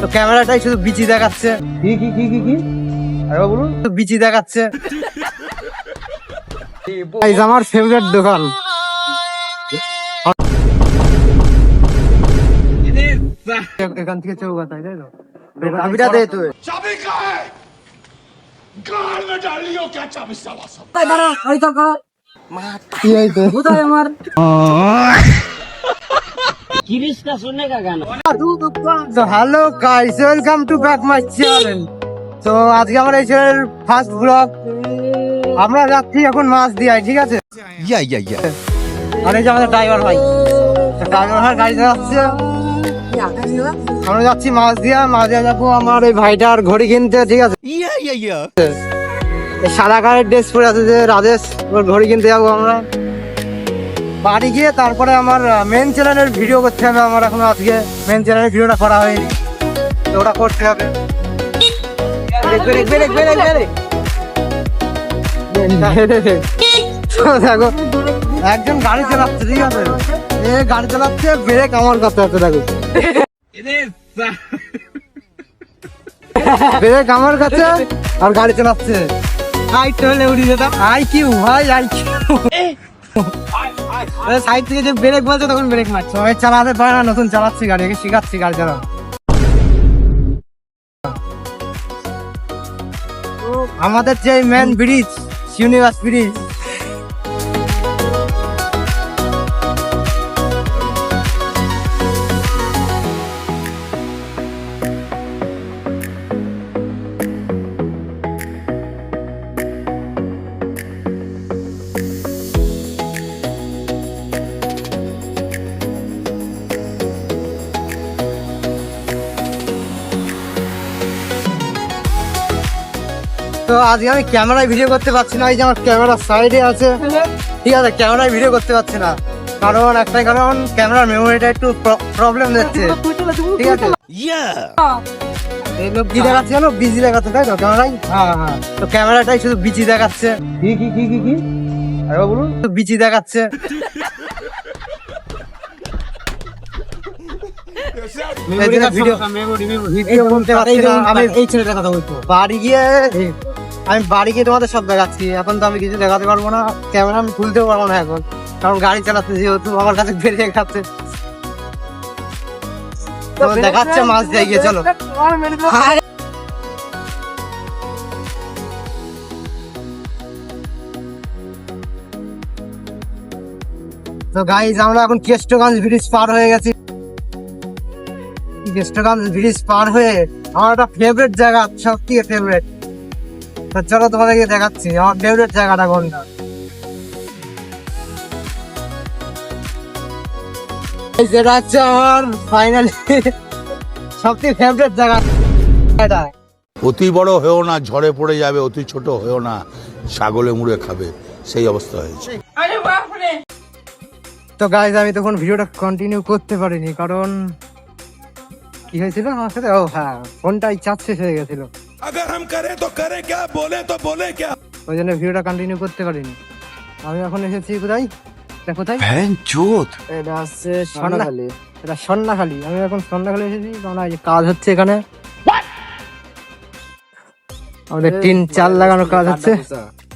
তো ক্যামেরাটাই শুধু বিচি দেখাচ্ছে। কি কি কি কি কি আরে বলুন, বিচি দেখাচ্ছে। গাইস আমার ফেভারিট দোকান। এখান থেকে চৌগাছায়, তাই তো? চাবিটা দে তুই। চাবি কাহে? গাল মে ডালিও क्या চাবি সালা সব। দাঁড়া, এই তো কর। কি হইছে? কোথায় আমার? কিরিশটা শুনে কা গান। তো hello guys, welcome to back my channel. তো আজকে আমার এই চ্যানেলের ফার্স্ট ব্লগ। আমরা যাচ্ছি এখন মাছ দিয়াই, ঠিক আছে? ইয়া আর এই যে আমাদের ড্রাইভার ভাই, ড্রাইভার ভাই গাড়ি চালাচ্ছে। আমরা যাচ্ছি মাছ দিয়া যাবো আমার এই ভাইটার ঘড়ি কিনতে, ঠিক আছে? ইয়া সাদা কালারের ড্রেস পরে আছে যে রাজেশ, ওর ঘড়ি কিনতে যাবো আমরা। বাড়ি গিয়ে তারপরে আমার মেন চ্যানেলের ভিডিও করতে হবে। আমার এখনো আজকে মেন চ্যানেলের ভিডিওটা করা হয়নি, তো ওটা করতে হবে। দেখো একজন গাড়ি চালাচ্ছে, ঠিক আছে? গাড়ি চালাচ্ছে, ব্রেক আমার কাছে আছে। দেখো ব্রেক আমার কাছে আর গাড়ি চালাচ্ছে। সাইড থেকে যে ব্রেক বলছে তখন ব্রেক মারছে। আমি চালাতে পারে না, নতুন চালাচ্ছি গাড়ি, শিখাচ্ছি গাড়ি চালানো। আমাদের যে মেন ব্রিজ, ইউনিভার্স ব্রিজ, তো আজকে আমি ক্যামেরায় ভিডিও করতে পারছি না। এই যে আমার ক্যামেরা সাইডে আছে, ঠিক আছে? ক্যামেরায় ভিডিও করতে পারছি না, কারণ একটাই কারণ, ক্যামেরার মেমোরিটা একটু প্রবলেম দিচ্ছে, ঠিক আছে? এই লোক কি দেখাচ্ছে জানো? বিজি দেখাচ্ছে, তাই তো? ক্যামেরায় হ্যাঁ, তো ক্যামেরাটাই শুধু বিচি দেখাচ্ছে। কি কি কি কি কি আরে বলুন, বিচি দেখাচ্ছে। বাড়ি গিয়ে তোমাদের সব দেখাচ্ছি। এখন তো আমি কিছু দেখাতে পারবো না, ক্যামেরা আমি খুলতেও পারবো না এখন, কারণ গাড়ি চালাতে যেহেতু আমার কাছে বেরিয়ে খাচ্ছে। দেখাচ্ছে মাছ দিয়ে গিয়ে, চলো। তো গাইজ আমরা এখন কেষ্টগঞ্জ ব্রিজ পার হয়ে গেছি। কেষ্টগঞ্জ ব্রিজ পার হয়ে আমার একটা ফেভারিট জায়গা, সব থেকে ফেভারিট। তো চলো তোমাদেরকে দেখাচ্ছি আমার ফেভারিট জায়গাটা কোনটা। যেটা হচ্ছে আমার ফাইনালি সব থেকে ফেভারিট জায়গা এটা। অতি বড় হয়েও না, ঝড়ে পড়ে যাবে, অতি ছোট হয়েও না, ছাগলে মুড়ে খাবে, সেই অবস্থা হয়েছে। তো গাইজ আমি তখন ভিডিওটা কন্টিনিউ করতে পারিনি, কারণ কি হয়েছিল আমার সাথে? ও হ্যাঁ, ফোনটাই চার্জ শেষ হয়ে গেছিল। ওই জন্য ভিডিওটা কন্টিনিউ করতে পারিনি। আমি এখন এসেছি কোথায়? কোথায়? এটা হচ্ছে সন্ধ্যাখালী। এটা সন্ধ্যাখালী। আমি এখন সন্ধ্যাখালী এসেছি, কারণ এই কাজ হচ্ছে এখানে, আমাদের টিন চাল লাগানোর কাজ হচ্ছে।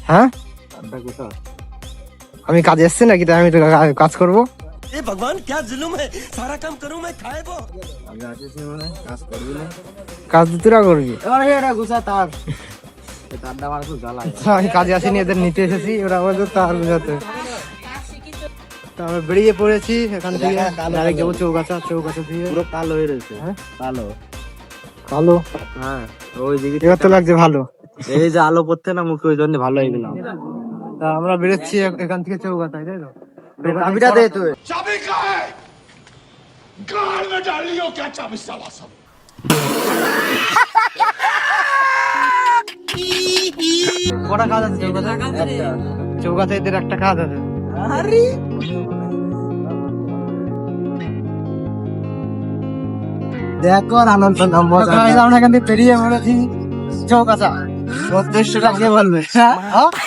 হ্যাঁ, আমি কাজে এসছি নাকি? তাই আমি তো কাজ করবো। কাজ তোরা করবি? আমি কাজে আসিনি, এদের নিতে এসেছি। ওরা বলতো তার বুঝাতে। আমরা বেরিয়ে পড়েছি এখান থেকে, ডাইরেক্ট যাবো চৌগাছা। চৌগাছা থেকে পুরো কালো হয়ে রয়েছে। হ্যাঁ, কালো কালো। হ্যাঁ, ওই দিকে এবার তো লাগছে ভালো। এই যে আলো পড়ছে না মুখে, ওই জন্য ভালো হয়ে গেলাম। তা আমরা বেরোচ্ছি এখান থেকে চৌগাছায়, তাই তো? চাবিটা দে তুই। চাবি কাহে? গাল মে ডালিও क्या চাবি সালা সব। বড় কাজ আছে চৌগাছায়। চৌগাছায় এদের একটা কাজ আছে। আরে দেখো আনন্দ আমরা এখান থেকে পেরিয়ে পড়েছি চৌগাছা। উদ্দেশ্যটা কে বলবে?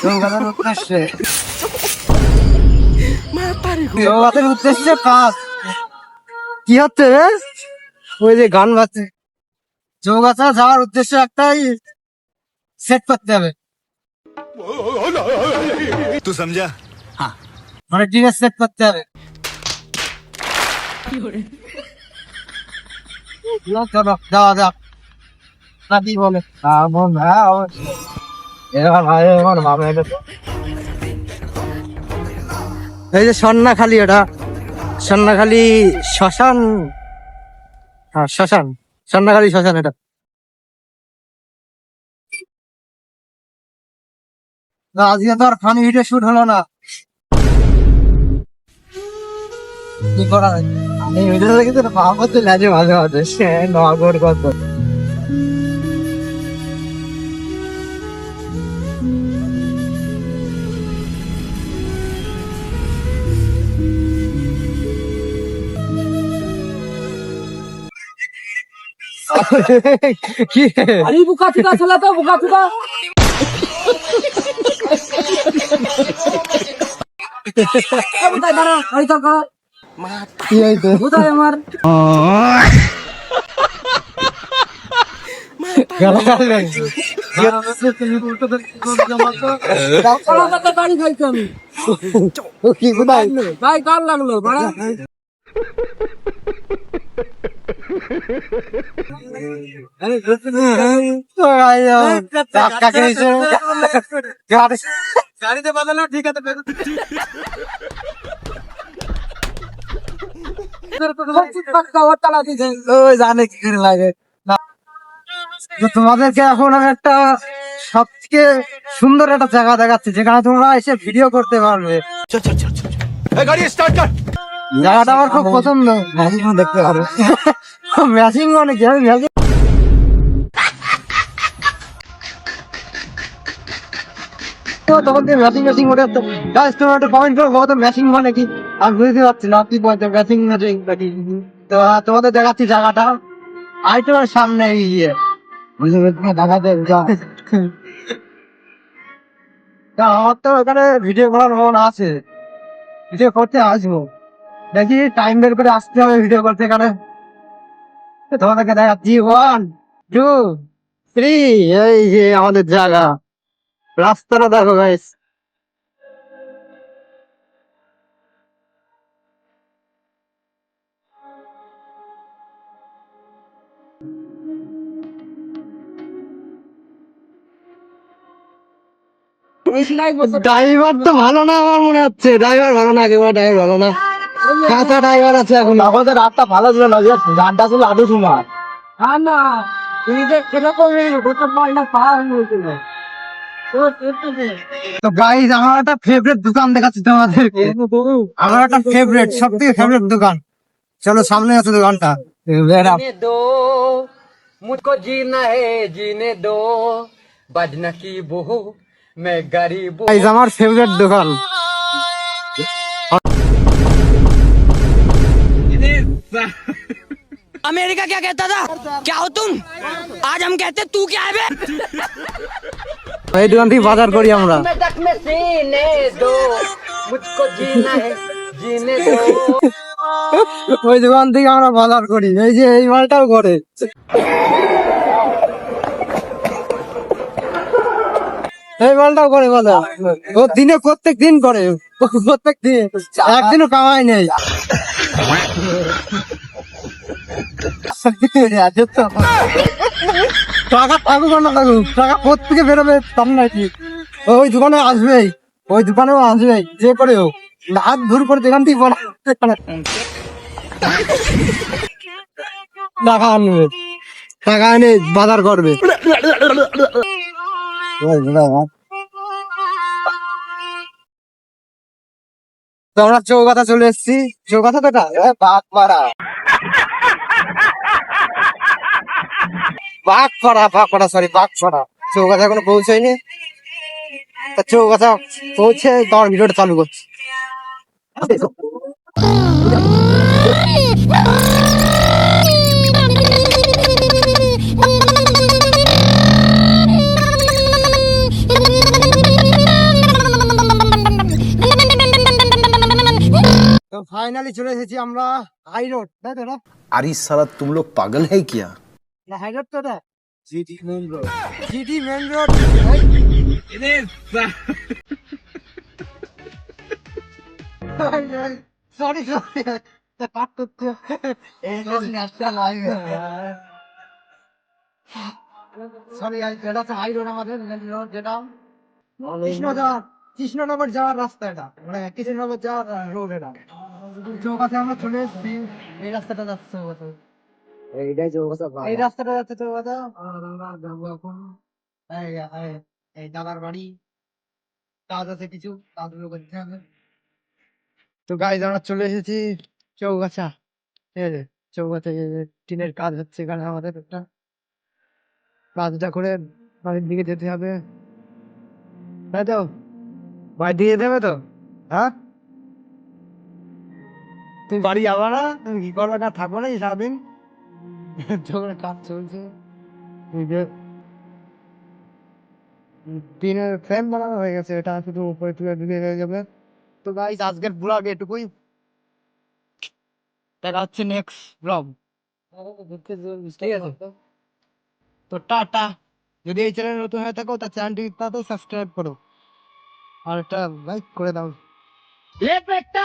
চৌগাছার উদ্দেশ্যে, চৌগাছার উদ্দেশ্যে কাজ কি হচ্ছে? ওই যে গান বাজছে। চৌগাছা যাওয়ার উদ্দেশ্য একটাই, সেট করতে হবে। तू समझा? মানে ডিএস সেট করতে হবে। চলো যাওয়া যাক, না কি বলে? এই যে সন্নাখালি, ওটা সন্নাখালি শ্মশান। হ্যাঁ শ্মশান, সন্নাখালি শ্মশান এটা। আজকে তো আর ফানি ভিডিও শুট হলো না, কি করা যায়? আমি ভিডিও দেখি তো পাওয়া করতে লাগে মাঝে মাঝে, সে নগর কত। কি अरे बुका चुका चला था बुका चुका बताए दारा आई तो का কি হইতো? बताए हमार গালাগালি। चला मत गाड़ी खाई कमी ও কি কোথায়? भाई काल लागलो बड़ा ধাক্কা খেয়েছে। गाड़ी तो बदलो ठीक है तो ওই জানে কি করে লাগে। তো তোমাদেরকে এখন আমি একটা সব থেকে সুন্দর একটা জায়গা দেখাচ্ছি, যেখানে তোমরা এসে ভিডিও করতে পারবে। गाड़ी स्टार्ट कर। জায়গাটা আমার খুব পছন্দ। ম্যাচিং দেখতে পারবে। ম্যাচিং মানে কি? আমি ম্যাচিং তখন থেকে ম্যাচিং ম্যাচিং ওটা তো গাইস, তোমরা একটা কমেন্ট করো কত ম্যাচিং মানে কি? আমি বুঝতে পারছি না কি বলতে ম্যাচিং ম্যাচিং নাকি। তো তোমাদের দেখাচ্ছি জায়গাটা, আই তোমার সামনে গিয়ে বুঝতে পারছি দেখাতে আমার তো ওখানে ভিডিও করার মন আছে, ভিডিও করতে আসবো, দেখি টাইম বের করে আসতে হবে ভিডিও করতে। এখানে তোমাদেরকে দেখাচ্ছি 1 2 3, এই যে আমাদের জায়গা, রাস্তাটা দেখো গাইস। ড্রাইভার তো ভালো না আমার মনে হচ্ছে, ড্রাইভার ভালো না, একেবারে ড্রাইভার ভালো না, কাঁচা ড্রাইভার আছে এখন। আমাদের রাতটা ভালো ছিল না, গানটা ছিল আদু তোমার। हाँ ना তুমি যে কিরকম গোটা মালটা পার হয়েছিল তো গাইস, আমার একটা ফেভারিট দোকান দেখাচ্ছি তোমাদেরকে, আমার একটা ফেভারিট, সব থেকে ফেভারিট দোকান। চলো সামনে আছে দোকানটা। जीने दो मुझको जीना है जीने दो बजना की वो मैं गरीब हूँ। গাইস আমার ফেভারিট দোকান। अमेरिका क्या कहता था? क्या हो तुम? आज हम कहते तू क्या है बे? এই দোকান থেকে বাজার করি আমরা। मैं तक में सीने दो मुझको जीना है जीने दो ওই দোকান থেকে আমরা বাজার করি, এই যে এই মালটাও করে, এই মালটাও করে বাজার। ও দিনে প্রত্যেক দিন করে, প্রত্যেক দিন, একদিনও কামাই নেই। টাকা থাকুক আর না থাকুক, টাকা প্রত্যেকে বেরোবে তার নাকি, ওই দোকানে আসবেই, ওই দোকানেও আসবেই, যে করে হোক হাত ধুর করে যেখান থেকে টাকা আনবে, টাকা এনে বাজার করবে। তো আমরা চৌগাছা চলে এসেছি। চৌগাছা তো বাঘপাড়া, বাঘপাড়া সরি বাঘপাড়া। চৌগাছা এখনো পৌঁছায়নি, তা চৌগাছা পৌঁছে তোমার ভিডিওটা চালু করছি। তো ফাইনালি চলে এসেছি আমরা হাই রোড, তাই তো না? अरे साला तुम लोग पागल है क्या? না হাই রোড তো এটা জিটি মেন রোড সরি কাট করতে সরি এটা তো হাই রোড আমাদের মেন রোড যেটা কৃষ্ণনগর যাওয়ার রাস্তা এটা মানে কৃষ্ণনগর যাওয়ার রোড এটা চৌকাছে আমরা চলে এসেছি এই রাস্তাটা যাচ্ছে এইটাই চৌকাছা এই রাস্তাটা যাচ্ছে চৌকাছা আমরা যাবো এখন এই দাদার বাড়ি কাজ আছে কিছু কাজগুলো করতে হবে তো গাইজ আমরা চলে এসেছি চৌগাছা ঠিক আছে চৌগাছা টিনের কাজ হচ্ছে এখানে আমাদের একটা কাজটা করে বাড়ির দিকে যেতে হবে তাই তো বাড়ি দিয়ে দেবে তো হ্যাঁ তুমি বাড়ি যাবা না তুমি কি করবে না থাকবো না সারাদিন যখন কাজ চলছে এই যে টিনের ফ্রেম বানানো হয়ে গেছে এটা শুধু উপরে তুলে দিলে হয়ে যাবে তো গাইস আজকের ব্লগ এটুকুই দেখা হচ্ছে নেক্সট ব্লগ ঠিক আছে তো টাটা যদি এই চ্যানেল নতুন হয়ে থাকো তা চ্যানেলটি সাবস্ক্রাইব করো আর একটা লাইক করে দাও ले बेटा